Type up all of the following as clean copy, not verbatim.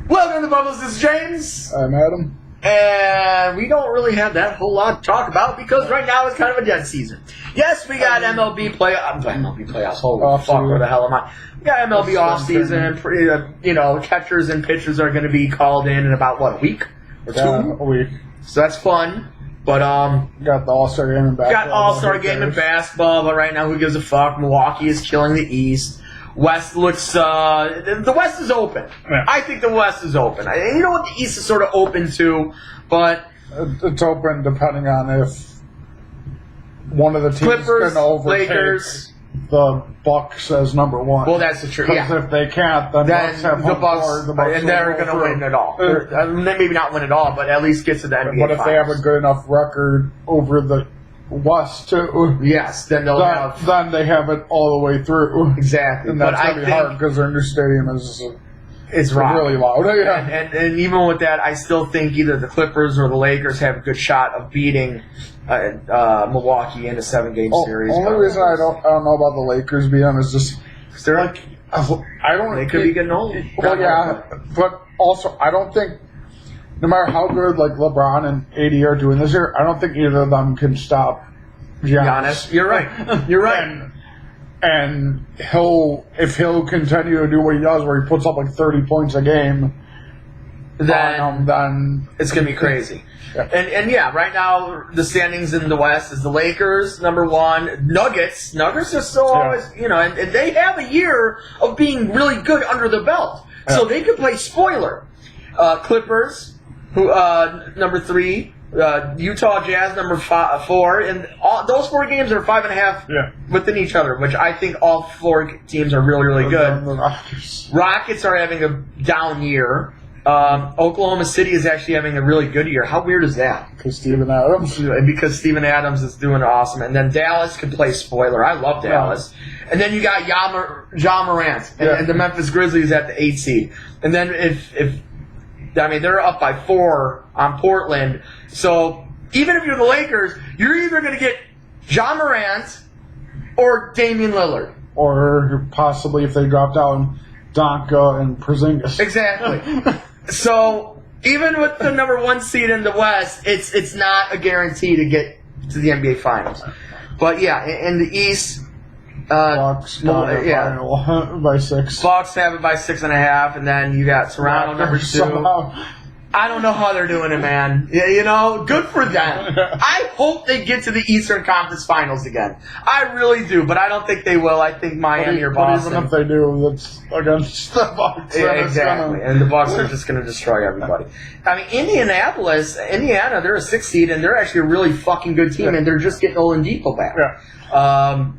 Welcome to the Bubbles. This is James. I'm Adam. And we don't really have that whole lot to talk about because right now it's kind of a dead season. Yes, we got MLB playoffs. Holy fuck, where the hell am I? We got MLB off season. Catchers and pitchers are going to be called in about what, a week or two? A week. So that's fun. But got the All-Star game in basketball. Got All-Star game in basketball, but right now who gives a fuck? Milwaukee is killing the East. West looks, the West is open. Yeah. I think the West is open. You know what the East is sort of open to, but it's open depending on if one of the teams Clippers, can overtake Lakers, the Bucks as number one. Well, that's the truth. Because if they can't, then Bucks have the Bucks, and they're going to win it all. Maybe not win it all, but at least get to the NBA But if Finals. they have a good enough record over the West too, yes, then they'll have. Then they have it all the way through. Exactly, and that's gonna be hard because their new stadium is. It's really loud. Yeah. And even with that, I still think either the Clippers or the Lakers have a good shot of beating Milwaukee in a 7-game series. Only reason I don't know about the Lakers being is just they're like they could be getting old. Well, yeah, but also I don't think no matter how good like LeBron and AD are doing this year, I don't think either of them can stop Giannis. You're right. You're right. And if he'll continue to do what he does, where he puts up like 30 points a game, then it's gonna be crazy. Yeah. And right now the standings in the West is the Lakers number one, Nuggets are still always and they have a year of being really good under the belt, so they could play spoiler. Clippers, who number 3. Utah Jazz number 4, and those 4 games are 5.5 within each other, which I think all 4 teams are really, really good. Rockets are having a down year. Oklahoma City is actually having a really good year. How weird is that? Because Steven Adams is doing awesome, and then Dallas can play spoiler. I love Dallas. And then you got Ja Morant and the Memphis Grizzlies at the 8 seed, and then if they're up by 4 on Portland. So even if you're the Lakers, you're either going to get Ja Morant or Damian Lillard. Or possibly, if they drop down, Donka and Porzingis. Exactly. So even with the number 1 seed in the West, it's not a guarantee to get to the NBA Finals. But yeah, in the East, Bucks by 6. Bucks have it by 6.5, and then you got Toronto number 2. I don't know how they're doing it, man. Good for them. I hope they get to the Eastern Conference Finals again. I really do, but I don't think they will. I think Miami or Boston. But even if they do, that's against the Bucks. Yeah, exactly. And the Bucks are just going to destroy everybody. I mean, Indiana, they're a 6 seed, and they're actually a really fucking good team, and they're just getting Oladipo back. Yeah.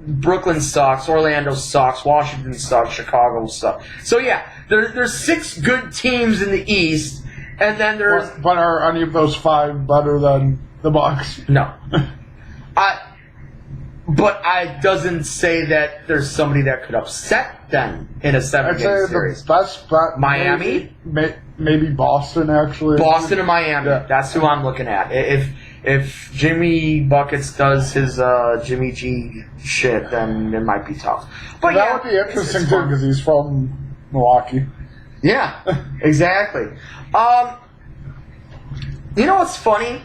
Brooklyn sucks. Orlando sucks. Washington sucks. Chicago sucks. So, yeah, there's 6 good teams in the East. And then there's... But are any of those 5 better than the Bucks? No. But I doesn't say that there's somebody that could upset them in a 7-game series. The best bet, Miami? Maybe Boston, actually. Boston and Miami. Yeah. That's who I'm looking at. If Jimmy Buckets does his Jimmy G shit, then it might be tough. But that would be interesting, too, because he's from Milwaukee. Yeah, exactly. You know what's funny?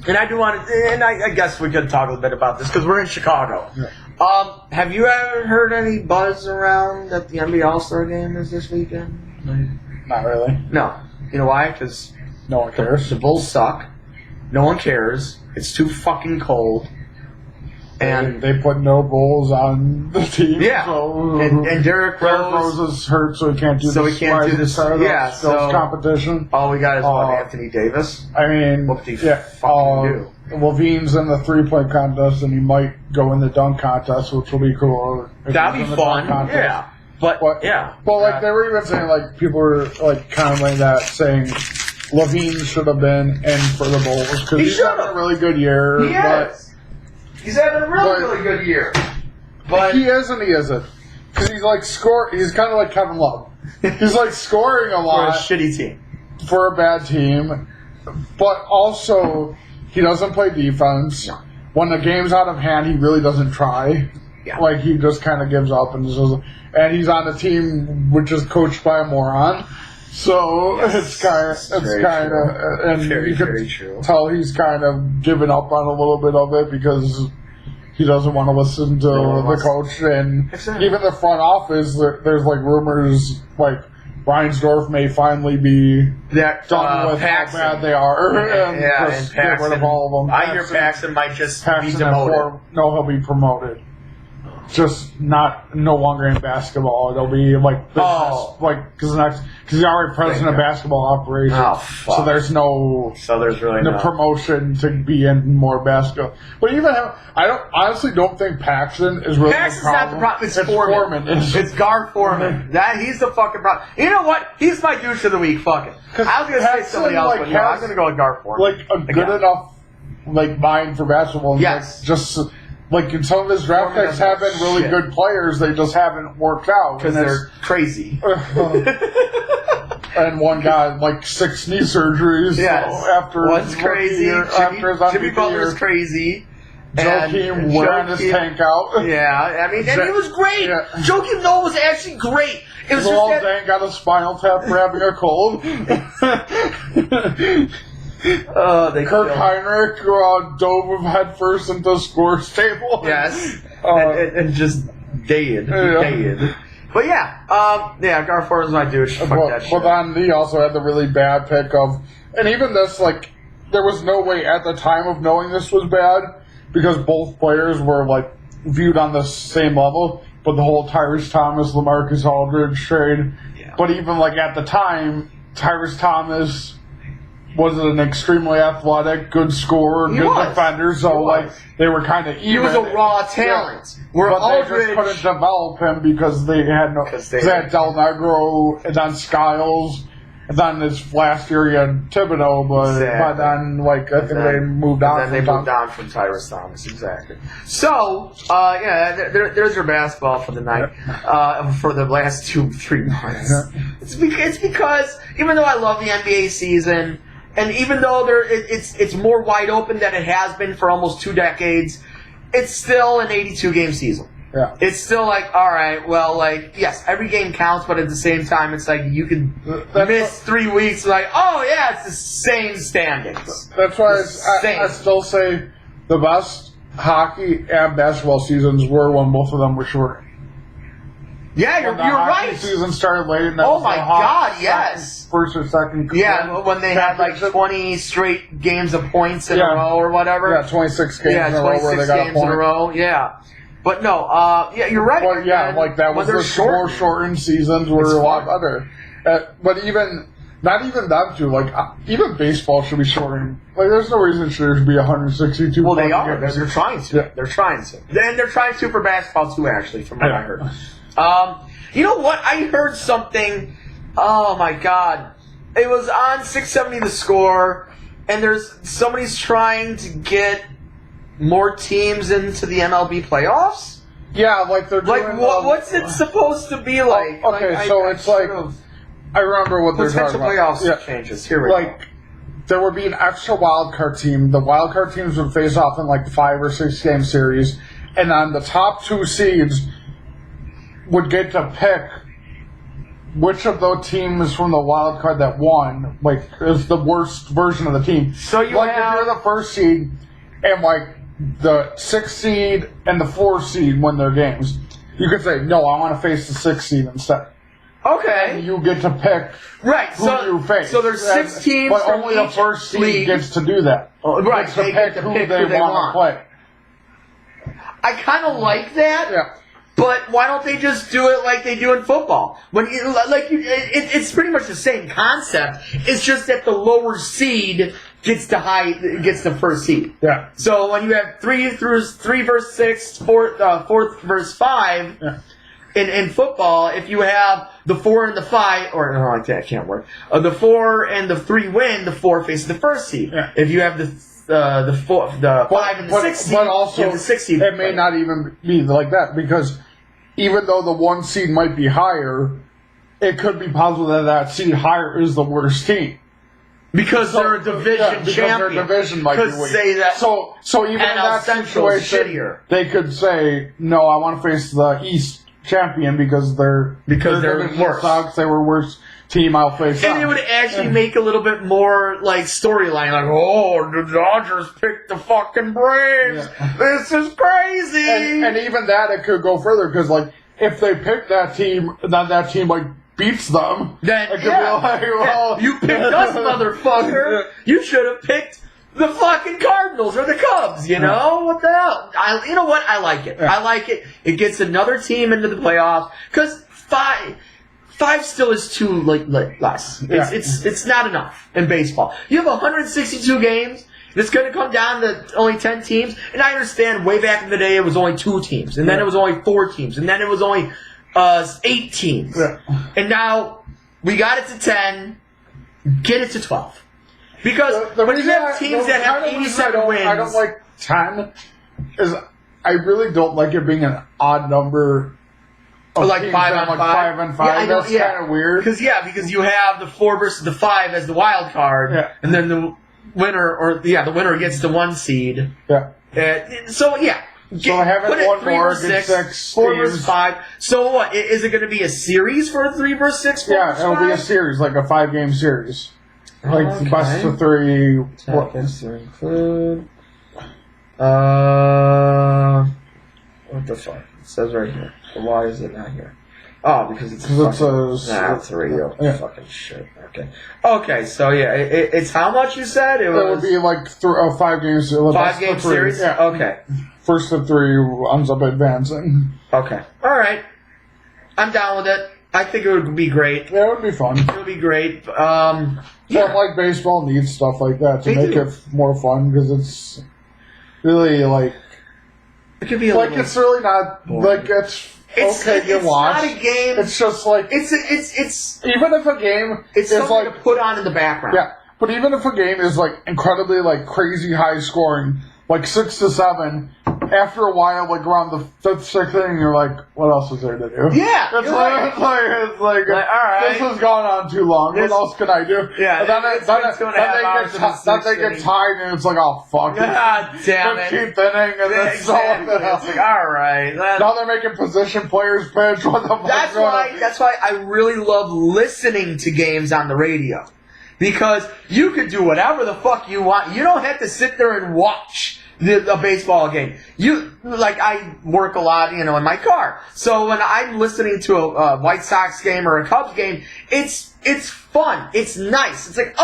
And I do want to, and I guess we could talk a little bit about this because we're in Chicago. Yeah. Have you ever heard any buzz around that the NBA All-Star Game is this weekend? Not really. No. You know why? Because no one cares. The Bulls suck. No one cares. It's too fucking cold. And they put no Bulls on the team. Yeah, so and Derrick Rose is hurt, so he can't do this competition. All we got is Anthony Davis. I mean, what did he fucking do? Levine's in the 3-point contest, and he might go in the dunk contest, which will be cool. That'd be fun. Yeah, but yeah. Well, like they were even saying, like people were like kind of like that, saying Levine should have been in for the Bulls because he's having a really good year. He's having a really good year. But he isn't. Because he's like he's kind of like Kevin Love. He's like scoring a lot. For a shitty team. For a bad team. But also, he doesn't play defense. No. When the game's out of hand, he really doesn't try. Yeah. Like, he just kind of gives up. And he's on a team which is coached by a moron. So it's kind of, and very, you very can true. tell he's kind of given up on a little bit of it because he doesn't want to listen to the coach, and even the front office. There's like rumors like Reinsdorf may finally be done with Paxson. how bad they are, and just and Paxson, get rid of all of them. I hear Paxson might just be demoted. He'll be promoted. Just no longer in basketball. It'll be like business, because he's already president of basketball operations. Oh, fuck. So there's really no promotion to be in more basketball. But I honestly don't think Paxson is really Paxson's the problem. not the problem. It's Foreman. It's Gar Foreman. He's the fucking problem. You know what? He's my douche of the week. Fuck it. I was gonna say somebody else, but no, I'm gonna go with Gar Foreman. Like a good enough mind for basketball. Yes. Like some of his draft picks have been really good players, they just haven't worked out because they're crazy. And one guy like 6 knee surgeries. Yes. So after one's crazy. Jimmy Butler's crazy. Joakim wearing his tank out. Yeah, I mean, and he was great. Yeah. Joakim Noah was actually great. It was just that got a spinal tap for having a cold. Kirk Heinrich dove headfirst into the scores table. Yes, and just dead. But Gar Foreman's my douche. Fuck that shit. But then he also had the really bad pick of, and even this, like, there was no way at the time of knowing this was bad because both players were like viewed on the same level. But the whole Tyrese Thomas, LaMarcus Aldridge trade. Yeah. But even like at the time, Tyrese Thomas was an extremely athletic, good scorer, good defender, so like they were kind of even. He was a raw talent. But Aldridge, they just couldn't develop him because they had they had Del Negro and then Skiles, and then this last year he had Thibodeau, but by then I think they moved on. And then they moved on from Tyrese Thomas, exactly. So there's your basketball for the night, for the last 2-3 months. It's because even though I love the NBA season. And even though it's more wide open than it has been for almost 2 decades, it's still an 82-game season. Yeah. It's still like, all right, well, like, yes, every game counts, but at the same time, it's like you can miss 3 weeks, like, oh, yeah, it's the same standings. That's why I still say the best hockey and basketball seasons were when both of them were short. Yeah, you're right. The season started late. And oh my God, yes. First or second. Yeah, when they had like 20 straight games of points in a row or whatever. Yeah, 26 games in a row where they got a point. 26 games in a row. Yeah, but no, you're right. Well, like that was the more shortened seasons were a lot better. But not even that too. Like even baseball should be shortened. Like there's no reason there should be 162. Well, they are. They're trying to. Yeah. They're trying to. And they're trying to for basketball too. Actually, from what I heard. You know what? I heard something. Oh my God! It was on 670 The Score, and somebody's trying to get more teams into the MLB playoffs. Yeah, like they're doing, what's it supposed to be like? Okay, so it's like I remember what they're talking about. Potential playoffs changes. Here we go. There would be an extra wild card team. The wild card teams would face off in like 5 or 6 game series, and on the top 2 seeds would get to pick which of those teams from the wild card that won, like, is the worst version of the team. So if you're the first seed, and like the 6th seed and the 4th seed win their games, you could say, no, I want to face the 6th seed instead. Okay. And you get to pick who you face. So there's 6 teams, but only the first seed gets to do that. Right. They get to pick who they want to play. I kind of like that. Yeah. But why don't they just do it like they do in football? It's pretty much the same concept. It's just that the lower seed gets the first seed. Yeah. So when you have 3 versus 6, 4th versus 5 in football, if you have the 4 and the 5, or no, that can't work. The 4 and the 3 win, the 4 faces the first seed. Yeah. If you have the 5 and the 6 seed, but also you have the 6 seed. It may not even be like that because even though the 1 seed might be higher, it could be possible that seed higher is the worst team. Because they're a division champion. Their division might be weak. Say that. So even in that situation, they could say, no, I want to face the East champion because their worse. Sucks, they were worse. team I'll face. And it would actually make a little bit more like storyline, like, oh, the Dodgers picked the fucking Braves. Yeah. This is crazy. And even that, it could go further because like if they pick that team, that team like beats them, then it could be like, well, you picked us, motherfucker. You should have picked the fucking Cardinals or the Cubs. You know what the hell? You know what? I like it. I like it. It gets another team into the playoffs because five still is too less. It's not enough in baseball. You have 162 games. It's going to come down to only 10 teams. And I understand way back in the day it was only 2 teams. And then it was only 4 teams. And then it was only 8 teams. Yeah. And now we got it to 10. Get it to 12. Because when you have teams that have 87 wins. I don't like 10 is I really don't like it being an odd number. Like 5 on 5. 5 and 5. Yeah, that's kind of weird. Because you have the 4 versus the 5 as the wild card. Yeah. And then the winner gets the 1 seed. Yeah. So having one more against 6 4 teams. versus 5. So what? Is it going to be a series for a 3 versus 6? Yeah, it'll be a series, like a 5-game series. Like best of 3. What include? What the fuck? It says right here. Why is it not here? Oh, because it's it's 3. Fucking shit. Okay. So yeah, it's how much you said it was. It would be like 5 games. 5-game series. Yeah. Okay. First of 3 ends up advancing. Okay. All right. I'm down with it. I think it would be great. Yeah, it would be fun. It would be great. Like baseball needs stuff like that to make it more fun because it's really like. It could be it's really not boring. like it's okay to watch. It's not a game. It's just like it's even if a game it's is something like to put on in the background. Yeah, but even if a game is like incredibly like crazy high scoring, like 6-7, after a while, like around the 5th, 6th inning, you're like, what else is there to do? Yeah, it's like all right, this has gone on too long. What else can I do? Yeah, and then they get tied, and it's like, oh fuck, God damn it, 15th inning, and then it's like, all right. Now they're making position players pitch. What the fuck? That's why I really love listening to games on the radio. Because you could do whatever the fuck you want. You don't have to sit there and watch a baseball game. I work a lot, in my car. So when I'm listening to a White Sox game or a Cubs game, it's fun. It's nice. It's like,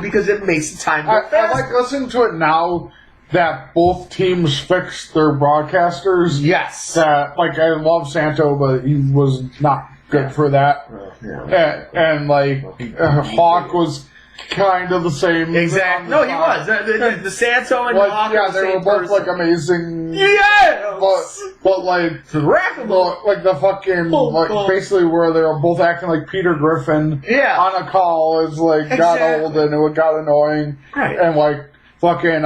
because it makes the time go fast. I like listening to it now that both teams fixed their broadcasters. Yes. I love Santo, but he was not good for that. And Hawk was kind of the same. Exactly. No, he was. The Santo and Hawk were the they same were both person. amazing. Yeah. But the fucking basically where they were both acting like Peter Griffin. Yeah. On a call is got old and it got annoying. Right. And fucking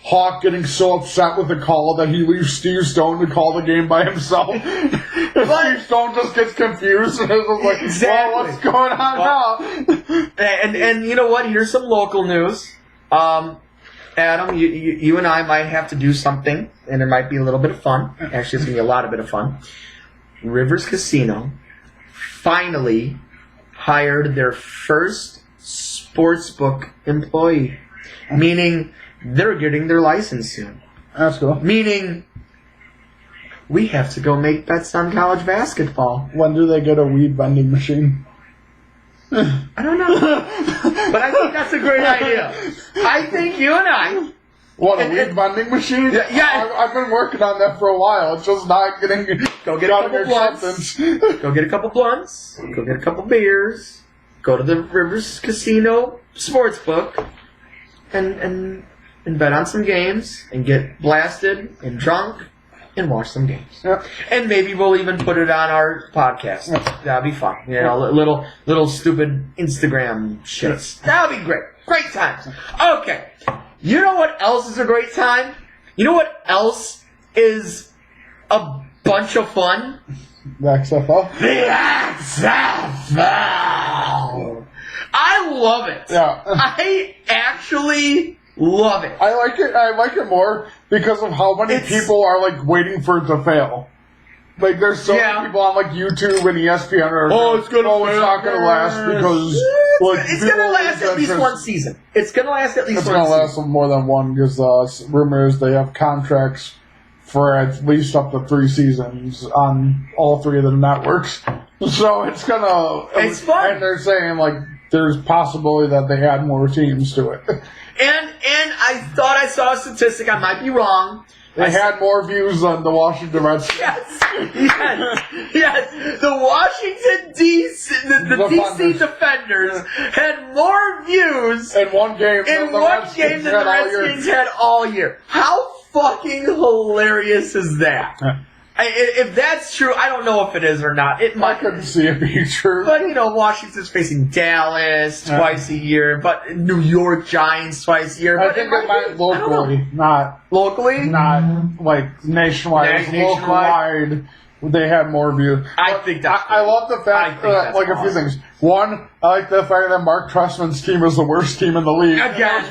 Hawk getting so upset with the call that he leaves Steve Stone to call the game by himself. Steve Stone just gets confused and is like, exactly. Well, what's going on now? And you know what? Here's some local news. Adam, you and I might have to do something, and it might be a little bit of fun. Actually, it's going to be a lot of bit of fun. Rivers Casino finally hired their first sportsbook employee. Meaning, they're getting their license soon. That's cool. Meaning, we have to go make bets on college basketball. When do they get a weed vending machine? I don't know. But I think that's a great idea. I think you and I... What, a weed vending machine? Yeah. I've been working on that for a while. It's just not getting... Go get a couple blunts. Go get a couple blunts. Go get a couple beers. Go to the Rivers Casino Sportsbook. And bet on some games, and get blasted, and drunk, and watch some games. Yep. And maybe we'll even put it on our podcast. Yep. That'll be fun. Little stupid Instagram shits. That'll be great. Great times. Okay. You know what else is a great time? You know what else is a bunch of fun? The XFL? The XFL! I love it. Yeah. I actually love it. I like it more because of how many people are waiting for it to fail. Like, there's so many people on, like, YouTube and ESPN are it's not gonna last because, like, it's gonna last at least one season. It's gonna last at least one season. It's gonna last more than one because, rumors they have contracts for at least up to 3 seasons on all 3 of the networks. So it's gonna... It's fun. And they're saying, like, there's possibility that they add more teams to it. And I thought I saw a statistic, I might be wrong. They had more views than the Washington Redskins. Yes. The Washington D.C. The DC Defenders had more views in one game than the Redskins had all year. How fucking hilarious is that? If that's true, I don't know if it is or not. I couldn't see it being true. But, Washington's facing Dallas twice a year, but New York Giants twice a year. I think it might locally, not... Locally? Not, like, nationwide. Locally, they have more views. I think that's... I love the fact that, like, awesome. A few things. One, I like the fact that Mark Trestman's team is the worst team in the league. Again,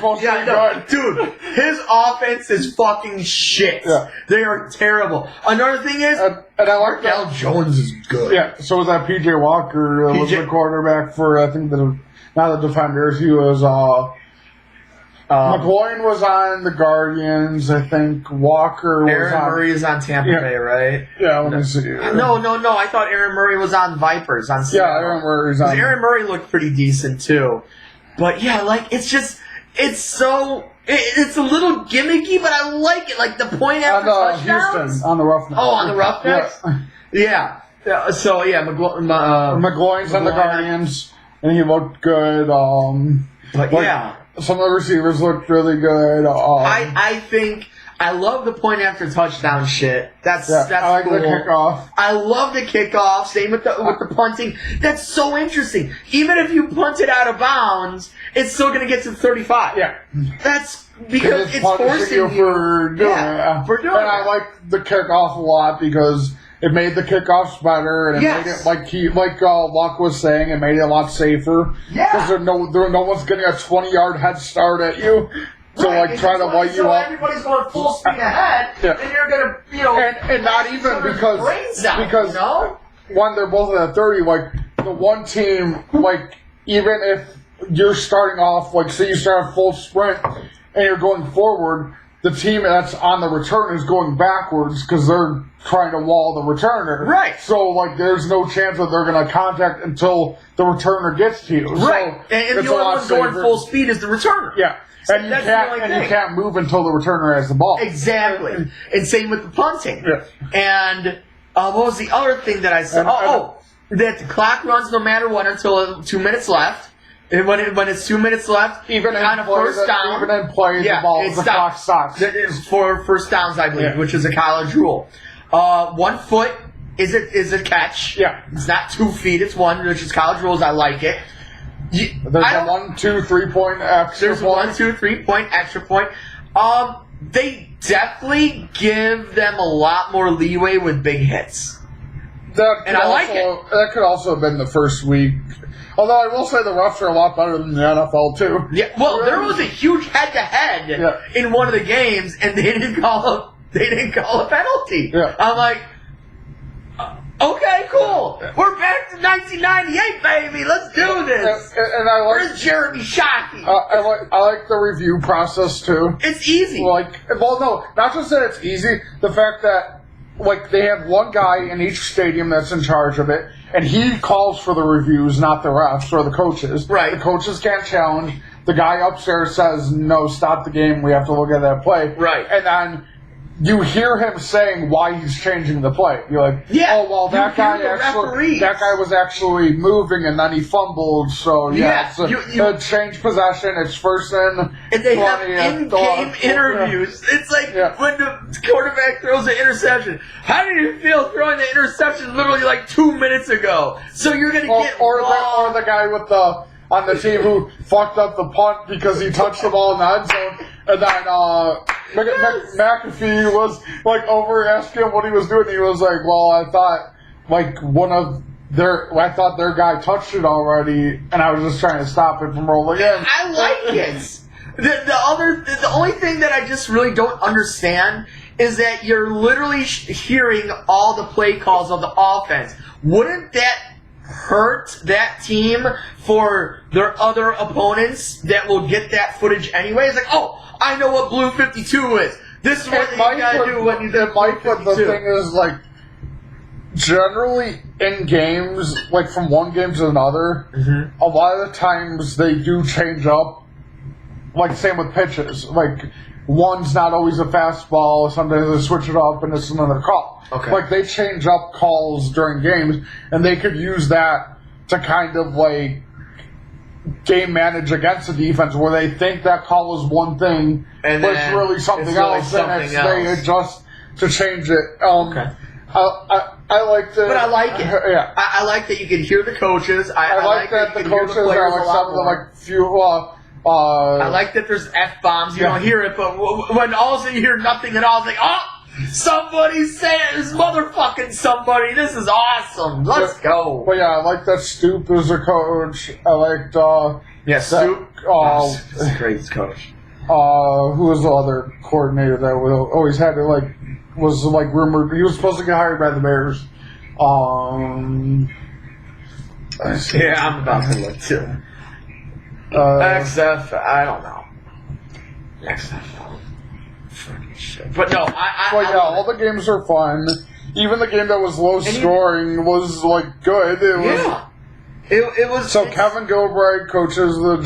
dude, his offense is fucking shit. Yeah. They are terrible. Another thing is, and I like Markel Jones is good. Yeah, so was that P.J. Walker was the quarterback for, I think, not the Defenders. He was, McGloin was on the Guardians. I think Walker was Aaron Murray is on Tampa Bay, right? Yeah, let me see. No. I thought Aaron Murray was on Vipers. Aaron Murray's on. Aaron Murray looked pretty decent, too. But, yeah, like, it's a little gimmicky, but I like it. Like, the point after touchdowns. Houston, on the Roughnecks. Oh, on the Roughnecks? Yeah. So, yeah, McGloin's on the Guardians, and he looked good. Some of the receivers looked really good. I think I love the point after touchdown shit. That's I like cool. the kickoff. I love the kickoff. Same with the punting. That's so interesting. Even if you punt it out of bounds, it's still going to get to 35. Yeah, that's because it's forcing you for doing it. For doing and I like the kickoff a lot because it made the kickoffs better, and it made it like Luck was saying, it made it a lot safer. Yeah, because no one's getting a 20-yard head start at you to try to light you up. Everybody's going full speed ahead, and you're gonna and not even because when they're both at 30, like the one team, like even if you're starting off, like say you start a full sprint and you're going forward, the team that's on the return is going backwards because they're trying to wall the returner. Right. So, like, there's no chance that they're going to contact until the returner gets to you. Right. So and the only one going full speed is the returner. Yeah. And you can't move until the returner has the ball. Exactly. And same with the punting. Yeah. And what was the other thing that I said? That the clock runs no matter what until 2 minutes left. And when it's 2 minutes left, even on a first down, even in play, the clock stops. For first downs, I believe, which is a college rule. 1 foot is a catch. Yeah, it's not 2 feet; it's 1, which is college rules. I like it. There's a 1, 2, 3 point extra. There's a 1, 2, 3 point extra point. They definitely give them a lot more leeway with big hits. I like it. That could also have been the first week. Although I will say the Roughs are a lot better than the NFL too. Yeah, well, there was a huge head-to-head in one of the games, and they didn't call a penalty. Yeah. I'm like, okay, cool. We're back to 1998, baby. Let's do this. And I like, where's Jeremy Shockey? I like the review process too. It's easy. No, not just that it's easy. The fact that they have one guy in each stadium that's in charge of it, and he calls for the reviews, not the refs or the coaches. Right. The coaches can't challenge. The guy upstairs says, no, stop the game. We have to look at that play. Right. And then you hear him saying why he's changing the play. You're like, that guy was actually moving and then he fumbled. So you change possession. It's first in. And they have in-game interviews. It's like when the quarterback throws an interception. How did you feel throwing the interception literally 2 minutes ago? So you're gonna get or the guy with on the team who fucked up the punt because he touched the ball in the end zone. And then McAfee was over asking him what he was doing. He was like, "Well, I thought I thought their guy touched it already, and I was just trying to stop it from rolling in." I like it. The only thing that I just really don't understand is that you're literally hearing all the play calls of the offense. Wouldn't that hurt that team for their other opponents that will get that footage anyway? It's like, oh, I know what Blue 52 is. This is what you gotta do when you do Blue 52. But the thing is, like, generally in games, like from one game to another, a lot of the times they do change up. Like, same with pitches. Like, one's not always a fastball. Sometimes they switch it up and it's another call. Okay. Like, they change up calls during games, and they could use that to kind of, like, game manage against the defense where they think that call is one thing, and but it's really something else, and they adjust to change it. Okay. I like that. But I like it. Yeah. I like that you can hear the coaches. I like that the coaches are like some of the like few. I like that there's F-bombs. You don't hear it, but when all of a sudden you hear nothing at all, it's like, oh, somebody's saying this motherfucking somebody. This is awesome. Let's go. But yeah, I like that Stoop as a coach. I liked Stoop. He's a great coach. Who was the other coordinator that we always had to like was like rumored he was supposed to get hired by the Bears. Yeah, I'm about to look too. XFL, I don't know. XFL. Freaking shit. But no, all the games are fun. Even the game that was low scoring was like good. It was. So Kevin Gilbride coaches the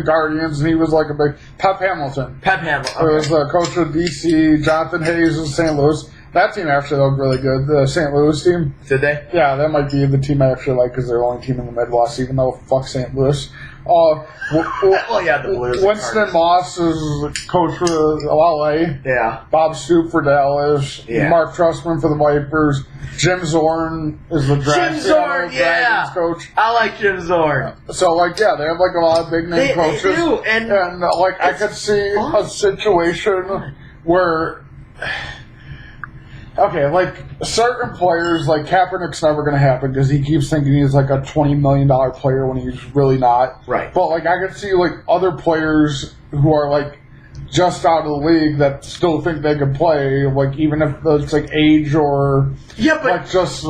Guardians, and he was like a big Pep Hamilton. Okay. It was the coach of DC. Jonathan Hayes of St. Louis. That team actually looked really good. The St. Louis team. Did they? Yeah, that might be the team I actually like because they're the only team in the Midwest, even though fuck St. Louis. The Blues. Winston Moss is coach for LA. Yeah. Bob Stoop for Dallas. Yeah. Mark Trustman for the Vipers. Jim Zorn is the Dragons coach. I like Jim Zorn. So, like, yeah, they have, like, a lot of big name coaches. They do, and like, I could see a situation where... Okay, like, certain players, like, Kaepernick's never going to happen because he keeps thinking he's, like, a $20 million player when he's really not. Right. But, like, I could see, like, other players who are, like, just out of the league that still think they can play, like, even if it's, like, age or, like, just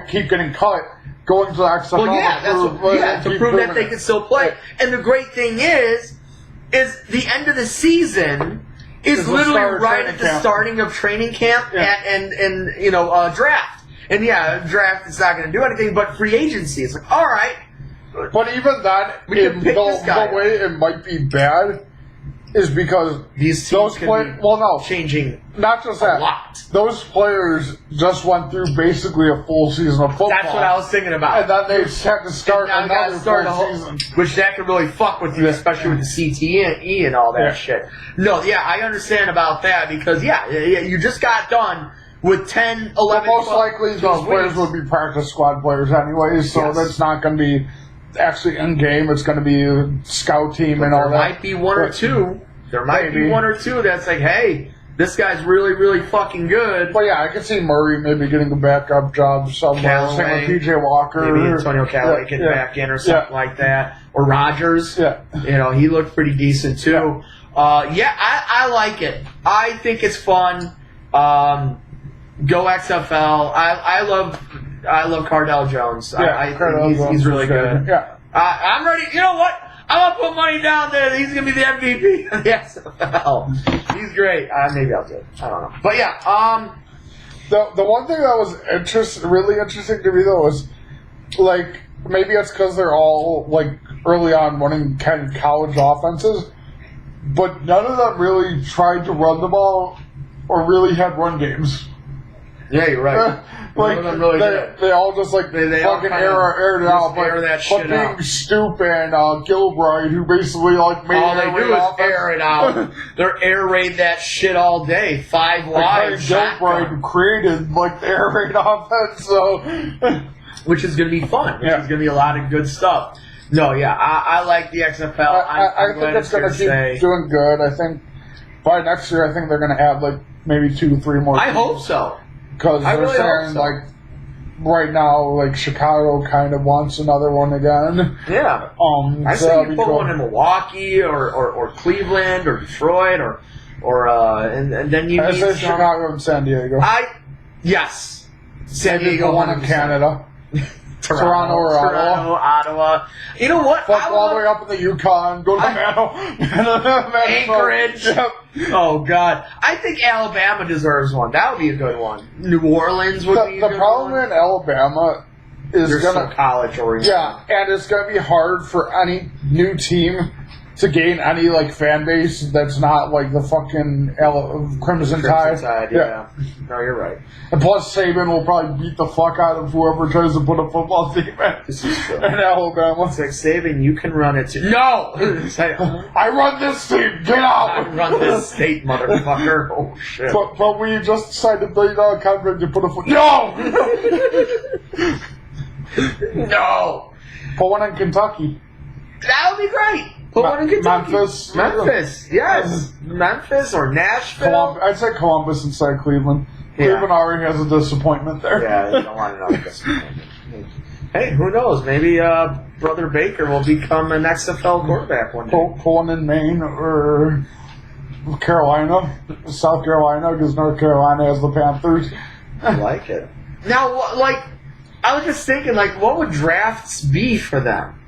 keep getting cut, going to the XFL to prove that they can still play. And the great thing is the end of the season... is literally right at the starting of training camp and draft. And draft is not going to do anything, but free agency is like, all right. But even that, the way it might be bad is because these teams changing not just that. A lot. Those players just went through basically a full season of football. That's what I was thinking about. And then they had to start another full season. Which that could really fuck with you, especially with the CTE and all that shit. No, I understand about that because, you just got done with 10, 11, but most 12, likely these players would be practice squad players anyways, so that's not going to be actually in game. It's going to be a scout team and all that. There might be one or two. There might be one or two that's like, hey, this guy's really, really fucking good. But I could see Murray maybe getting a backup job somewhere. Same with PJ Walker. Maybe Antonio Callaway getting back in or something like that. Or Rodgers. Yeah. He looked pretty decent too. I like it. I think it's fun. Go XFL. I love Cardell Jones. He's really good. Yeah. I'm ready. You know what? I'm going to put money down there that he's going to be the MVP of the XFL. He's great. Maybe I'll do it. I don't know. But the one thing that was really interesting to me, though, was, like, maybe it's because they're all, like, early on running kind of college offenses, but none of them really tried to run the ball or really had run games. Yeah, you're right. Like, they all just like they fucking aired it out, but being stupid, Gilbride, who basically like made all they do is air it out. They're air raid that shit all day. 5 wide. Gilbride created like the air raid offense, so which is going to be fun. Which is going to be a lot of good stuff. No, I like the XFL. I think it's going to keep doing good. I think by next year, I think they're going to add like maybe 2-3 more. I hope so. Because they're saying, like, right now, like Chicago kind of wants another one again. Yeah. I so say that'd you be put one in Milwaukee or Cleveland or Detroit and then you I need say some. Chicago and San Diego. Yes. San Maybe Diego, the one in 100%. Canada. Toronto or Toronto, Ottawa. You know what? Fuck all the way up in the Yukon. Go to Anchorage. Yep. Oh, God. I think Alabama deserves one. That would be a good one. New Orleans would be a The good problem one. in Alabama is They're gonna so college oriented. yeah, and it's gonna be hard for any new team to gain any like fan base that's not like the fucking Crimson Tide. Yeah. No, you're right. And plus, Saban will probably beat the fuck out of whoever tries to put a football team This is true. in Alabama. It's like, Saban, you can run it too. No! It's like, I run this team. Get out. I run this state, motherfucker. Oh, shit. But we just signed a $1 billion contract to put a foot. No. No! Put one in Kentucky. That would be great. Put one in Kentucky. Memphis. Yes. Memphis or Nashville. I'd say Columbus instead of Cleveland. Yeah. Cleveland already has a disappointment there. Yeah, you don't want another disappointment. Hey, who knows? Maybe Brother Baker will become an XFL quarterback one day. Put one in Maine or Carolina, South Carolina, because North Carolina has the Panthers. I like it. Now, I was just thinking, what would drafts be for them?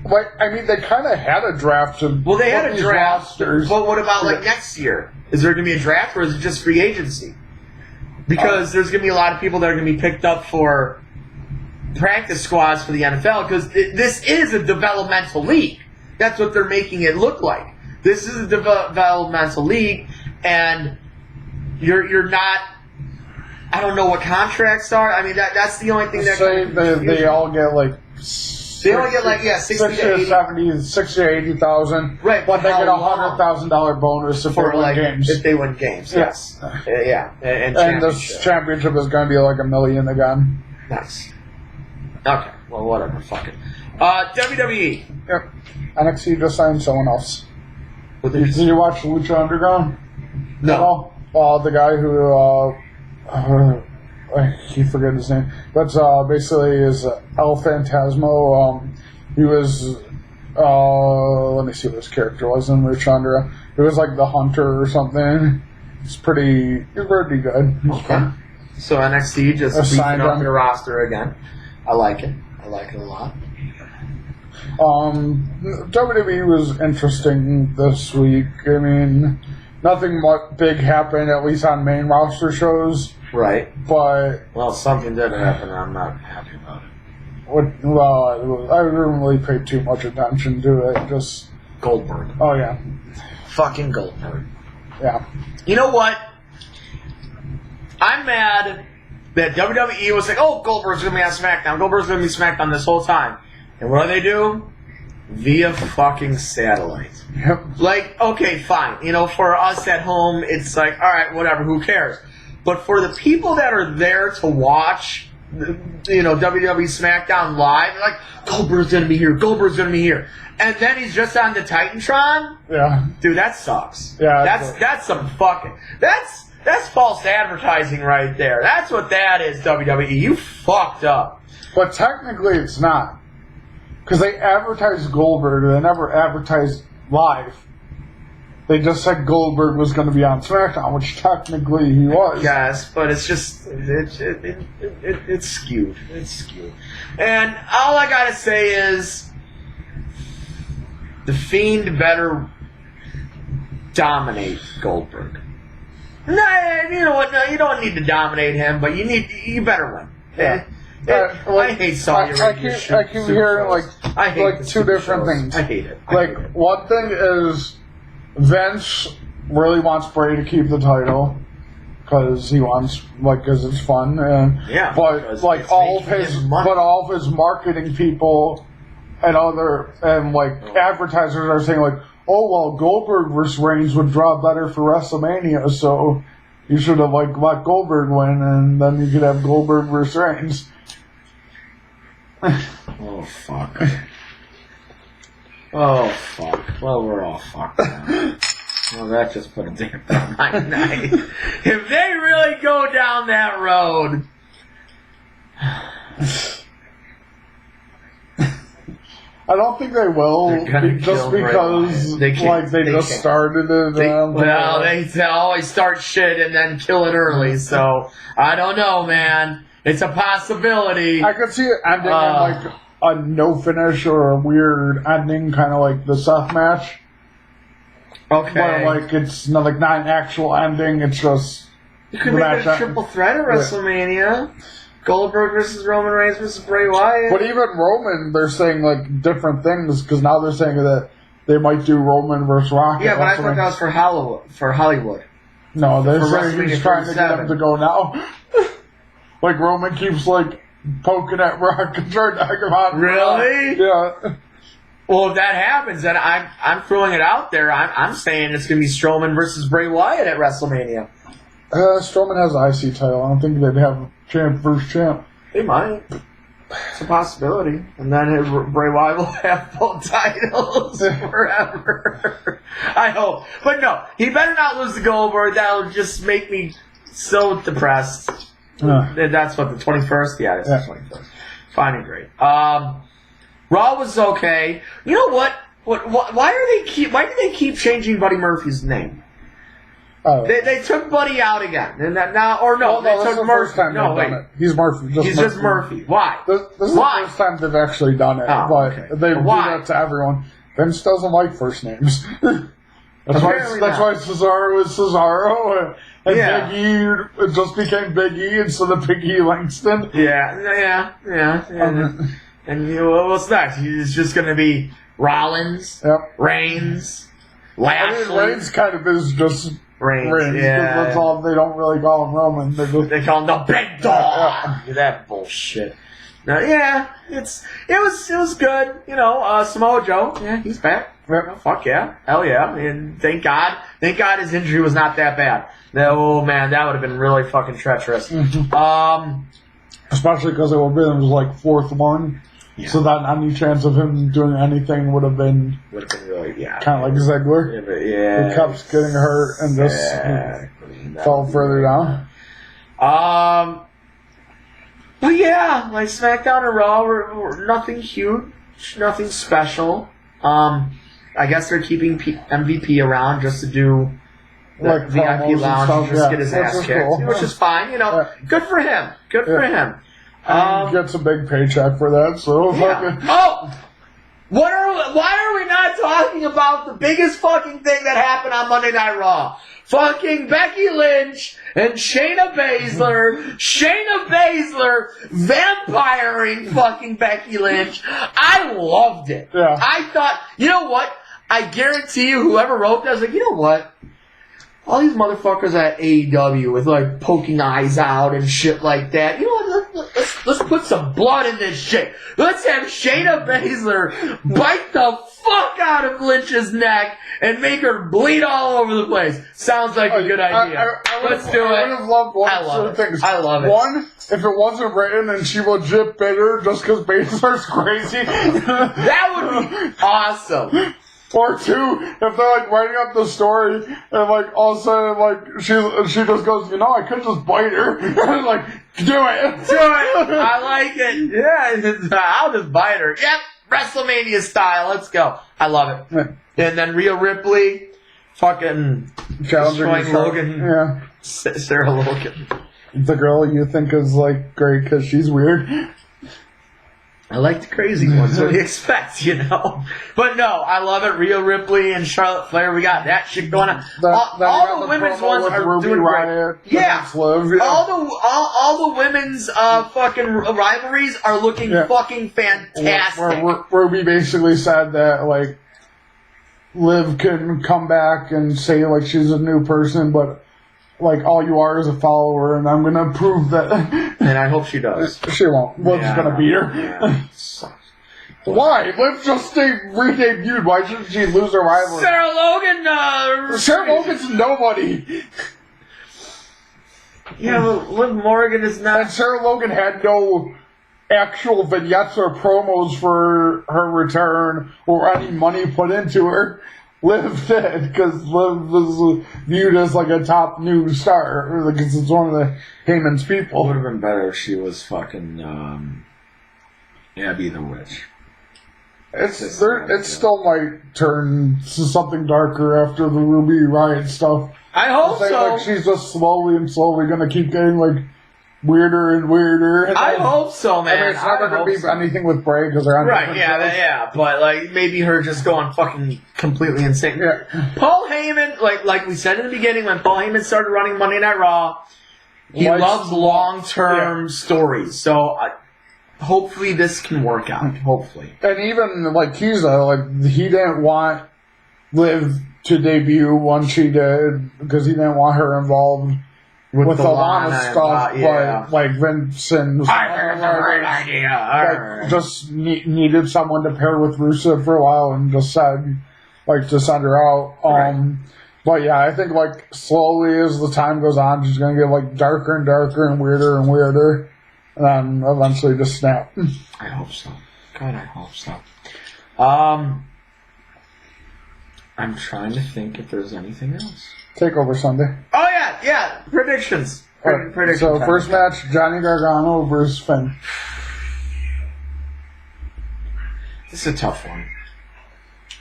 Like, I mean, they kind of had a draft. Well, they had a draft, rosters. but what about next year? Is there going to be a draft, or is it just free agency? Because there's going to be a lot of people that are going to be picked up for practice squads for the NFL, because this is a developmental league. That's what they're making it look like. This is a developmental league, and you're not. I don't know what contracts are. I mean, that's the only thing that. Say they all get like. They only get 60 to 80. 70, 60 to 80,000. Right, but they get a $100,000 bonus if they win games. If they win games, yes. Yeah. And this championship is going to be like $1 million again. Nice. Okay, well, whatever. Fuck it. WWE. Yep. NXT just signed someone else. Did you watch Lucha Underground? No. The guy who I keep forgetting his name. But basically is El Phantasmo. He was let me see what his character was in Lucha Underground. He was like the Hunter or something. He's pretty good. Okay. So NXT just beefing up their roster again. I like it. I like it a lot. WWE was interesting this week. I mean, nothing much big happened, at least on main roster shows. Right. But something did happen, and I'm not happy about it. I didn't really pay too much attention to it. Just Goldberg. Oh yeah. Fucking Goldberg. Yeah. You know what? I'm mad that WWE was like, oh, Goldberg's going to be on SmackDown. Goldberg's going to be SmackDown this whole time. And what do? Via fucking satellite. Yep. Okay, fine. For us at home, it's like, all right, whatever, who cares? But for the people that are there to watch, WWE SmackDown live, they're like, Goldberg's going to be here, Goldberg's going to be here. And then he's just on the Titantron? Yeah. Dude, that sucks. Yeah. That's some fucking... That's false advertising right there. That's what that is, WWE. You fucked up. But technically it's not. Because they advertised Goldberg, they never advertised live. They just said Goldberg was going to be on SmackDown, which technically he was. Yes, but it's just... It's skewed. It's skewed. And all I gotta say is... The Fiend better dominate Goldberg. No, you know what? No, you don't need to dominate him, but you better win. Yeah. I hate Saudi Arabia. I keep hearing two different things. I hate it. One thing is Vince really wants Bray to keep the title because he wants because it's fun. Yeah. But all of his marketing people and advertisers are saying oh, well, Goldberg versus Reigns would draw better for WrestleMania, so you should have, let Goldberg win, and then you could have Goldberg versus Reigns. Oh, fuck. Oh, fuck. Well, we're all fucked now. Well, that just put a damper on my night. If they really go down that road, I don't think they will, just because they just started it. They always start shit and then kill it early. So I don't know, man. It's a possibility. I could see it ending in like a no finish or a weird ending, kind of like the Seth match. Okay. Where like it's not an actual ending. It's just you could make it a triple threat at WrestleMania. Goldberg versus Roman Reigns versus Bray Wyatt. But even Roman, they're saying like different things because now they're saying that they might do Roman versus Rock. Yeah, but I thought that was for Hollywood. No, they're saying he's trying to get him to go now. Like Roman keeps like poking at Rock and trying to him out. Really? Yeah. Well, if that happens, then I'm throwing it out there. I'm saying it's going to be Strowman versus Bray Wyatt at WrestleMania. Strowman has the IC title. I don't think they'd have champ versus champ. They might. It's a possibility. And then Bray Wyatt will have both titles forever. I hope. But no, he better not lose to Goldberg. That'll just make me so depressed. That's what, the 21st? Yeah, it's the 21st. Fine and great. Raw was okay. You know what? Why do they keep changing Buddy Murphy's name? They took Buddy out again, and they took Murphy. No, wait, he's Murphy. He's just Murphy. Why? This is the first time they've actually done it, but they do that to everyone. Vince doesn't like first names. That's why Cesaro is Cesaro, and Big E just became Big E instead of Big E Langston. Yeah. And what's next? He's just going to be Rollins, Reigns, Lashley. I mean, Reigns kind of is just Reigns. Yeah. That's all. They don't really call him Roman. They call him the Big Dog. That bullshit. No, it was good. Samoa Joe, he's back. Fuck yeah, hell yeah, and thank God his injury was not that bad. Oh man, that would have been really fucking treacherous. Especially because it would have been like fourth one. Yeah. So that any chance of him doing anything would have been really, kind of like Ziggler. Yeah, he kept getting hurt and just fell further down. But yeah, like SmackDown and Raw were nothing huge, nothing special. I guess they're keeping MVP around just to do the VIP lounge and just get his ass kicked, which is fine. Good for him. Good for him. He gets a big paycheck for that, so why are we not talking about the biggest fucking thing that happened on Monday Night Raw? Fucking Becky Lynch and Shayna Baszler. Shayna Baszler vampiring fucking Becky Lynch. I loved it. Yeah. I thought, you know what? I guarantee you, whoever wrote that was like, you know what? All these motherfuckers at AEW with like poking eyes out and shit like that. You know what? Let's put some blood in this shit. Let's have Shayna Baszler bite the fuck out of Lynch's neck and make her bleed all over the place. Sounds like a good idea. Let's do it. I would have loved one of two things. I love it. One, if it wasn't written and she legit bit her just because Baszler's crazy. That would be awesome. Or two, if they're like writing up the story and like all of a sudden like she just goes, I could just bite her. And like, do it. I like it. Yeah, I'll just bite her. Yep, WrestleMania style. Let's go. I love it. And then Rhea Ripley, fucking destroying Logan. Yeah, Sarah Logan. The girl you think is like great because she's weird. I like the crazy ones. What do you expect, But no, I love it. Rhea Ripley and Charlotte Flair. We got that shit going on. All the women's ones are Ruby doing Riot, great. Yeah. All the women's fucking rivalries are looking fucking fantastic. Where we basically said that like Liv can come back and say like she's a new person, but like all you are is a follower, and I'm gonna prove that. And I hope she does. She won't. Liv's gonna beat her. Yeah. Why? Liv just re-debuted. Why shouldn't she lose her rivalry? Sarah Logan. Sarah Logan's nobody. Yeah, but Liv Morgan is not. And Sarah Logan had no actual vignettes or promos for her return or any money put into her. Liv did, because Liv was viewed as like a top new star, because it's one of the Heyman's people. It would have been better if she was fucking Abby the Witch. It still might turn to something darker after the Ruby Riot stuff. I hope so. Like she's just slowly gonna keep getting like weirder and weirder. And I hope so, man. I mean, it's never gonna be anything with Bray because they're on right. Yeah. But like maybe her just going fucking completely insane. Yeah. Paul Heyman, like we said in the beginning, when Paul Heyman started running Monday Night Raw, he loves long-term stories. So hopefully this can work out. Hopefully. And even like Kiza, he didn't want Liv to debut when she did because he didn't want her involved with the Lana stuff. But like Vincent, just needed someone to pair with Rusev for a while and just said to send her out. But yeah, I think slowly as the time goes on, she's gonna get darker and darker and weirder, and then eventually just snap. I hope so. God, I hope so. I'm trying to think if there's anything else. Takeover Sunday. Oh yeah. Predictions. Predictions. So first match, Johnny Gargano versus Finn. This is a tough one.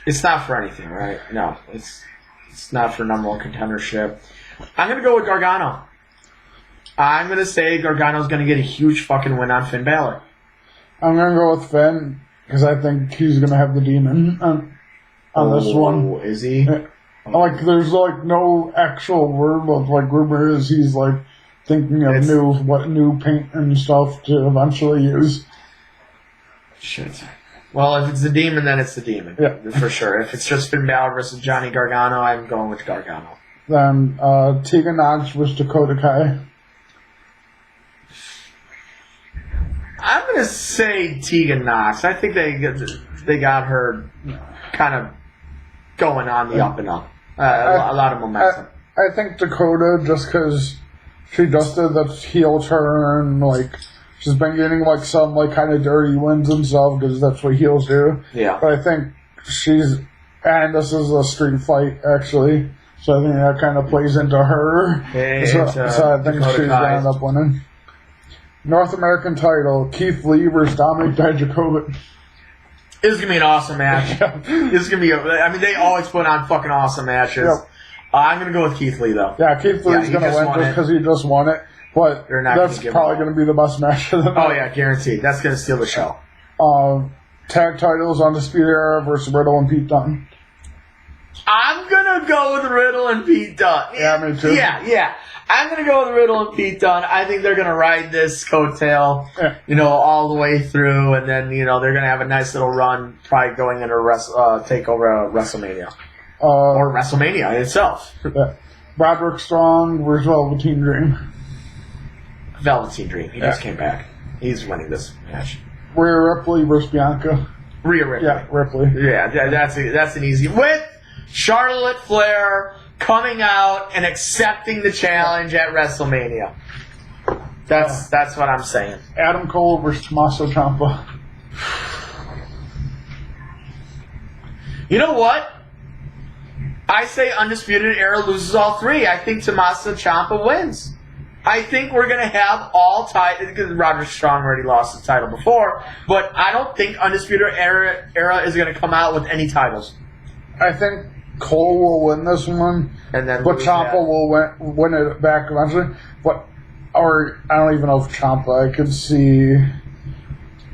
It's not for anything, right? No, it's not for number one contendership. I'm gonna go with Gargano. I'm gonna say Gargano's gonna get a huge fucking win on Finn Balor. I'm gonna go with Finn because I think he's gonna have the demon on this one. Is he? There's no actual word, but rumor is he's thinking of new paint and stuff to eventually use. Shit. Well, if it's the demon, then it's the demon. Yeah. For sure. If it's just Finn Balor versus Johnny Gargano, I'm going with Gargano. Then Tegan Nox versus Dakota Kai. I'm going to say Tegan Nox. I think they got her kind of going on the up and up. A lot of momentum. I think Dakota, just because she just did the heel turn, she's been getting some kind of dirty wins and stuff because that's what heels do. Yeah. But I think and this is a street fight actually, so I think that kind of plays into her. So I think she's gonna end up winning. North American title: Keith Lee versus Dominic Dijakovic. This is gonna be an awesome match. This is gonna be. They always put on fucking awesome matches. Yep. I'm gonna go with Keith Lee though. Yeah, Keith Lee's gonna win just because he just won it. But that's probably going to be the best match of the night. Oh, yeah, guaranteed. That's going to steal the show. Tag titles, Undisputed Era versus Riddle and Pete Dunne. I'm going to go with Riddle and Pete Dunne. Yeah, me too. Yeah. I'm going to go with Riddle and Pete Dunne. I think they're going to ride this coattail, all the way through, and then, they're going to have a nice little run, probably going into TakeOver WrestleMania. Or WrestleMania itself. Yeah. Roderick Strong versus Velveteen Dream. Velveteen Dream. He just came back. He's winning this match. Rhea Ripley versus Bianca. Rhea Ripley. Yeah, Ripley. Yeah, that's an easy with Charlotte Flair coming out and accepting the challenge at WrestleMania. That's what I'm saying. Adam Cole versus Tommaso Ciampa. You know what? I say Undisputed Era loses all three. I think Tommaso Ciampa wins. I think we're going to have all titles, because Roderick Strong already lost his title before, but I don't think Undisputed Era is going to come out with any titles. I think Cole will win this one, but Ciampa will win it back eventually. Or I don't even know if Ciampa, I could see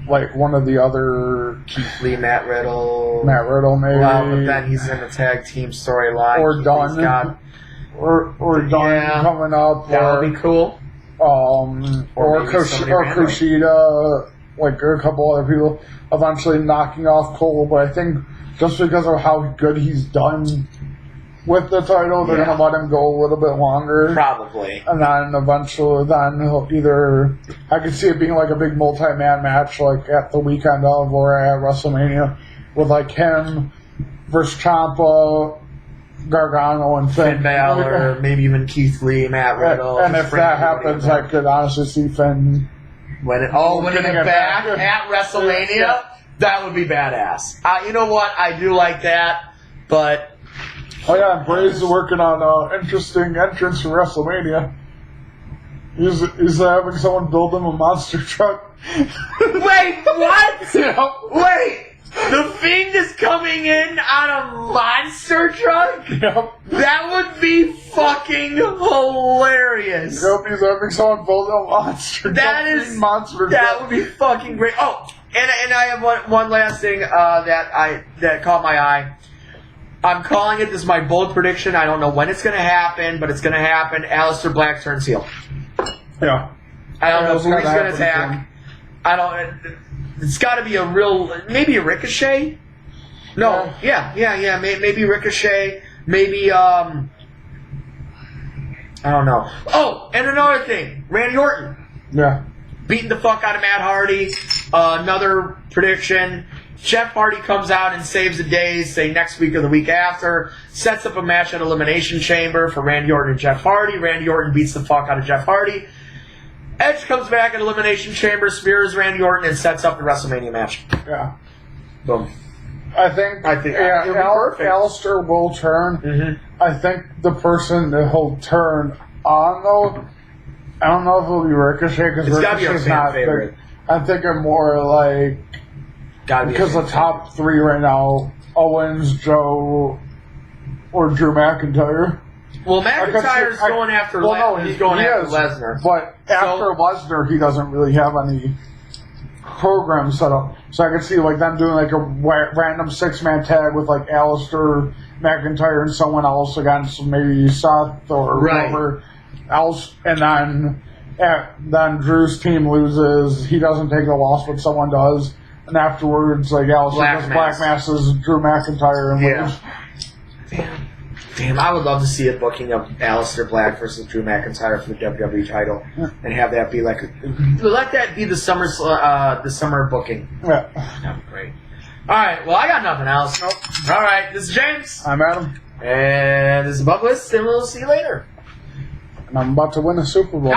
one of the other... Keith Lee, Matt Riddle, maybe. Well, but then he's in the tag team storyline. Or Dunn. Or Dunn coming up. That would be cool. Or Kushida, a couple other people eventually knocking off Cole. But I think just because of how good he's done with the title, they're going to let him go a little bit longer. Probably. And then eventually, he'll either... I could see it being a big multi-man match at the weekend of or at WrestleMania with him versus Ciampa, Gargano and Finn Balor, maybe even Keith Lee, Matt Riddle. And if that happens, I could honestly see Finn winning it back at WrestleMania. That would be badass. You know what? I do like that, but... Oh yeah, Bray's working on an interesting entrance for WrestleMania. He's having someone build him a monster truck. Wait, what? Yeah. Wait! The Fiend is coming in on a monster truck? Yep. That would be fucking hilarious. Yep, he's having someone build a monster. That would be fucking great. Oh, and I have one last thing that caught my eye. I'm calling it. This is my bold prediction. I don't know when it's going to happen, but it's going to happen. Aleister Black turns heel. Yeah. I don't know who he's going to attack. It's got to be maybe a Ricochet. No, yeah. Maybe Ricochet. Maybe I don't know. Oh, and another thing, Randy Orton. Yeah. Beating the fuck out of Matt Hardy. Another prediction. Jeff Hardy comes out and saves the day, say next week or the week after. Sets up a match at Elimination Chamber for Randy Orton and Jeff Hardy. Randy Orton beats the fuck out of Jeff Hardy. Edge comes back at Elimination Chamber, spears Randy Orton, and sets up the WrestleMania match. Yeah. Boom. I think yeah, Aleister will turn. Mm-hmm. I think the person that he'll turn on, though, I don't know if it'll be Ricochet, because Ricochet's not favorite. I'm thinking more like, because the top three right now, Owens, Joe, or Drew McIntyre. Well, McIntyre's going after he's going after Lesnar. But after Lesnar, he doesn't really have any program set up. So I could see like them doing like a random 6-man tag with like Aleister, McIntyre, and someone else against maybe Seth or whoever else. And then Drew's team loses. He doesn't take the loss, but someone does. And afterwards, like Aleister does Black Masses, Drew McIntyre, and wins. Damn, I would love to see a booking of Aleister Black versus Drew McIntyre for the WWE title, and have that be like, let that be the summer booking. Yeah, that'd be great. All right, well, I got nothing else. Nope. All right, this is James. I'm Adam, and this is Bucklist, and we'll see you later. And I'm about to win the Super Bowl.